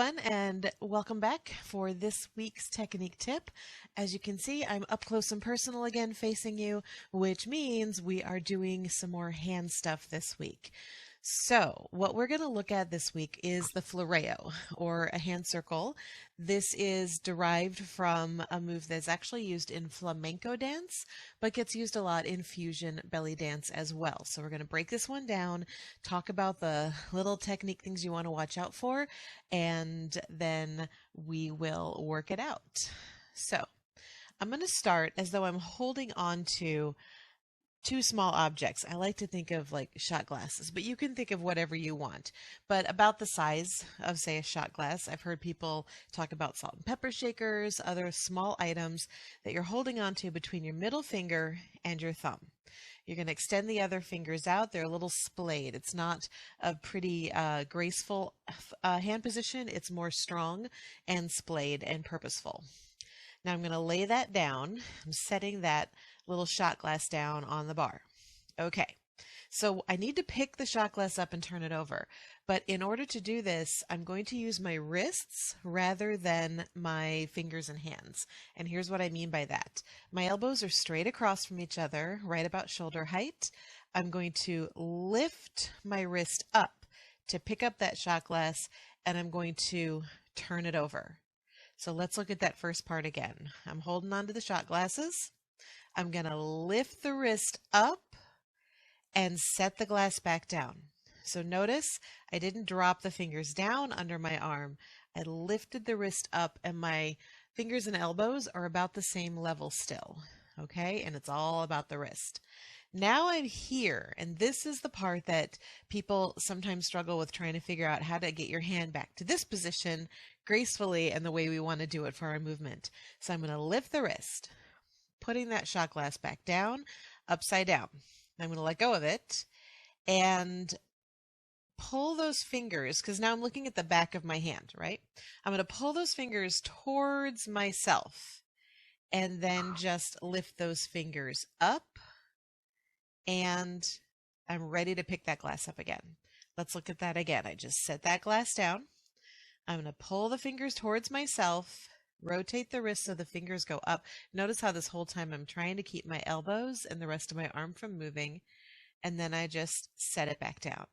everyone, and welcome back for this week's technique tip. As you can see, I'm up close and personal again facing you, which means we are doing some more hand stuff this week. So what we're going to look at this week is the Floreo, or a hand circle. This is derived from a move that's actually used in Flamenco dance, but gets used a lot in fusion belly dance as well. So we're going to break this one down, talk about the little technique things you want to watch out for, and then we will work it out. So I'm going to start as though I'm holding on to two small objects. I like to think of like shot glasses, but you can think of whatever you want. But about the size of, say, a shot glass. I've heard people talk about salt and pepper shakers, other small items that you're holding on to between your middle finger and your thumb. You're going to extend the other fingers out. They're a little splayed. It's not a pretty graceful hand position. It's more strong and splayed and purposeful. Now I'm going to lay that down. I'm setting that little shot glass down on the bar. Okay, so I need to pick the shot glass up and turn it over. But in order to do this, I'm going to use my wrists rather than my fingers and hands. And here's what I mean by that. My elbows are straight across from each other, right about shoulder height. I'm going to lift my wrist up to pick up that shot glass, and I'm going to turn it over. So let's look at that first part again. I'm holding on to the shot glasses. I'm going to lift the wrist up and set the glass back down. So notice I didn't drop the fingers down under my arm. I lifted the wrist up, and my fingers and elbows are about the same level still. Okay, and it's all about the wrist. Now I'm here, and this is the part that people sometimes struggle with, trying to figure out how to get your hand back to this position gracefully and the way we want to do it for our movement. So I'm going to lift the wrist, putting that shot glass back down, upside down. I'm going to let go of it and pull those fingers, because now I'm looking at the back of my hand, right? I'm going to pull those fingers towards myself and then just lift those fingers up, and I'm ready to pick that glass up again. Let's look at that again. I just set that glass down. I'm going to pull the fingers towards myself, rotate the wrist so the fingers go up. Notice how this whole time I'm trying to keep my elbows and the rest of my arm from moving, and then I just set it back down.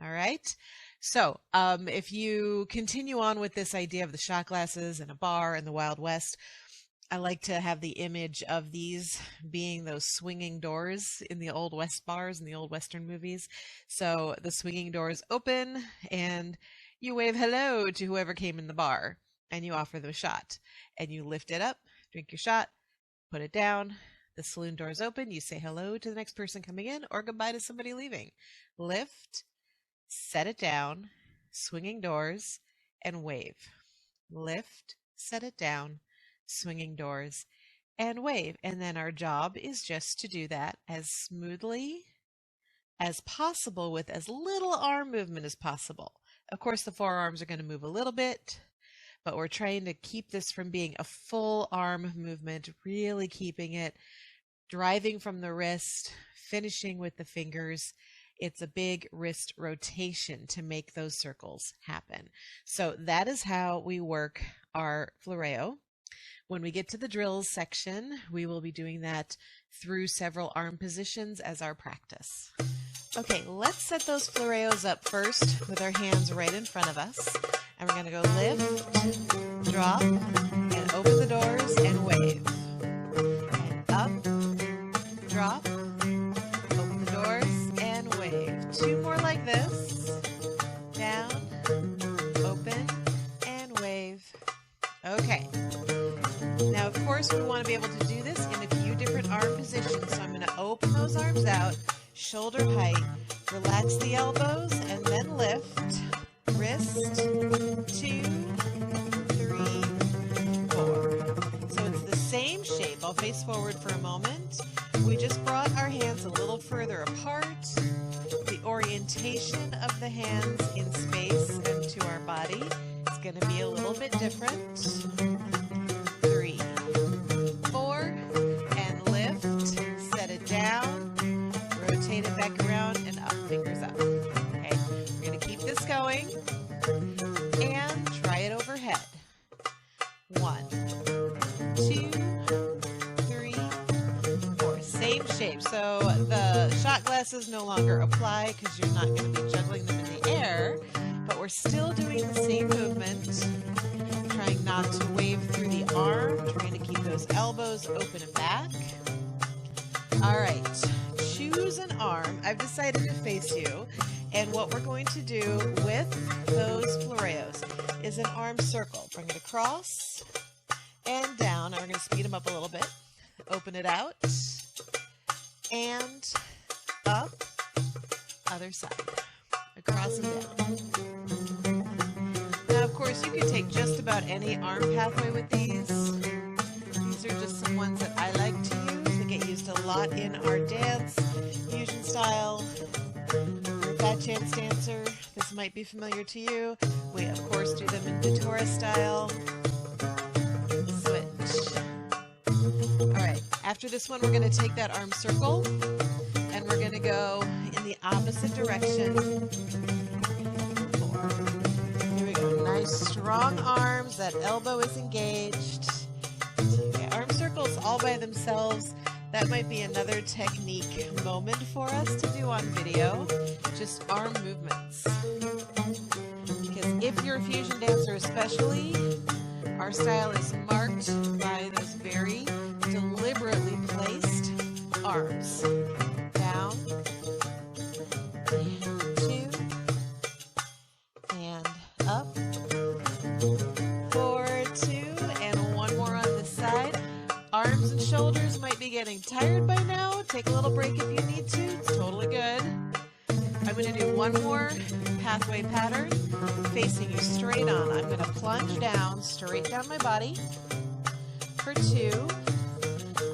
All right. So if you continue on with this idea of the shot glasses and a bar and the Wild West, I like to have the image of these being those swinging doors in the old West bars in the old Western movies. So the swinging doors open and you wave hello to whoever came in the bar, and you offer them a shot, and you lift it up, drink your shot, put it down. The saloon doors open. You say hello to the next person coming in, or goodbye to somebody leaving. Lift, set it down, swinging doors, and wave. Lift, set it down, swinging doors, and wave. And then our job is just to do that as smoothly as possible with as little arm movement as possible. Of course, the forearms are going to move a little bit, but we're trying to keep this from being a full arm movement, really keeping it driving from the wrist, finishing with the fingers. It's a big wrist rotation to make those circles happen. So that is how we work our Floreo. When we get to the drills section, we will be doing that through several arm positions as our practice. Okay, let's set those Floreos up first with our hands right in front of us. And we're going to go lift, drop, and open the doors and wave. And up, drop, open the doors and wave. Two more like this. Down, open, and wave. Okay. Now, of course, we want to be able to do this in a few different arm positions. So I'm going to open those arms out, shoulder height, relax the elbows, and then lift. Wrist, 2, 3, 4. So it's the same shape. I'll face forward for a moment. We just brought our hands a little further apart. The orientation of the hands in space and to our body is going to be a little bit different. 3, 4, and lift. Set it down. Rotate it back around and up. Fingers up. Okay, we're going to keep this going and try Shot glasses no longer apply because you're not going to be juggling them in the air, but we're still doing the same movement, trying not to wave through the arm, trying to keep those elbows open and back. All right, choose an arm. I've decided to face you, and what we're going to do with those Floreos is an arm circle. Bring it across and down, and we're going to speed them up a little bit. Open it out and up, other side, across and down. Now, of course, you can take just about any arm pathway with these. These are just some ones that I like to use. They get used a lot in our dance, fusion style. You're a fat chance dancer, this might be familiar to you. We, of course, do them in Datora style. Switch. All right, after this one, we're going to take that arm circle and we're going to go in the opposite direction. 4. Here we go. Nice strong arms. That elbow is engaged. Okay, arm circles all by themselves. That might be another technique moment for us to do on video. Just arm movements. Because if you're a fusion dancer especially, our style is marked by those very deliberately placed arms. Down, 2, and up, 4, 2, and one more on this side. Arms and shoulders might be getting tired by now. Take a little break if you need to. It's totally good. I'm going to do one more pathway pattern facing you straight on. I'm going to plunge down, straight down my body for 2.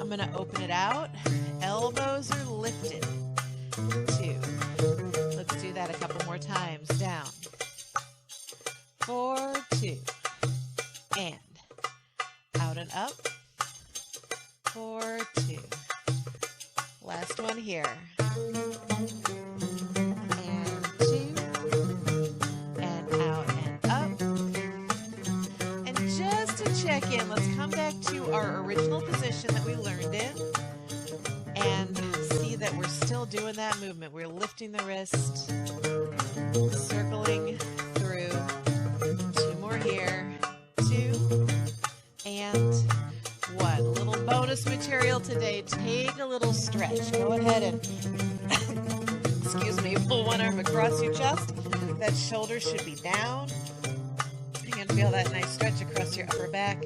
I'm going to open it out. Elbows are lifted. 2. Let's do that a couple more times. Down. 4, 2. And out and up. 4, 2. Last one here. And 2. And out and up. And just to check in, let's come back to our original position that we learned in and see that we're still doing that movement. We're lifting the wrist, circling through. 2 more here. 2 and 1. Little bonus material today. Take a little stretch. Go ahead and excuse me, pull one arm across your chest. That shoulder should be down. You're going to feel that nice stretch across your upper back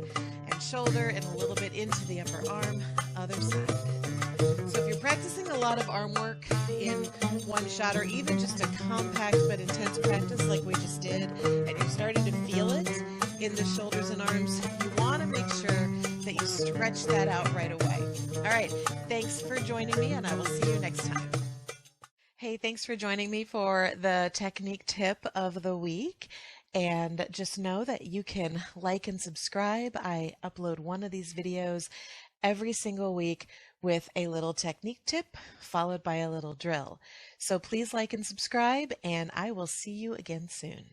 and shoulder and a little bit into the upper arm, other side. So if you're practicing a lot of arm work in one shot, or even just a compact but intense practice like we just did, and you're starting to feel it in the shoulders and arms, you want to make sure that you stretch that out right away. All right, thanks for joining me, and I will see you next time. Hey, thanks for joining me for the technique tip of the week. And just know that you can like and subscribe. I upload one of these videos every single week with a little technique tip followed by a little drill. So please like and subscribe, and I will see you again soon.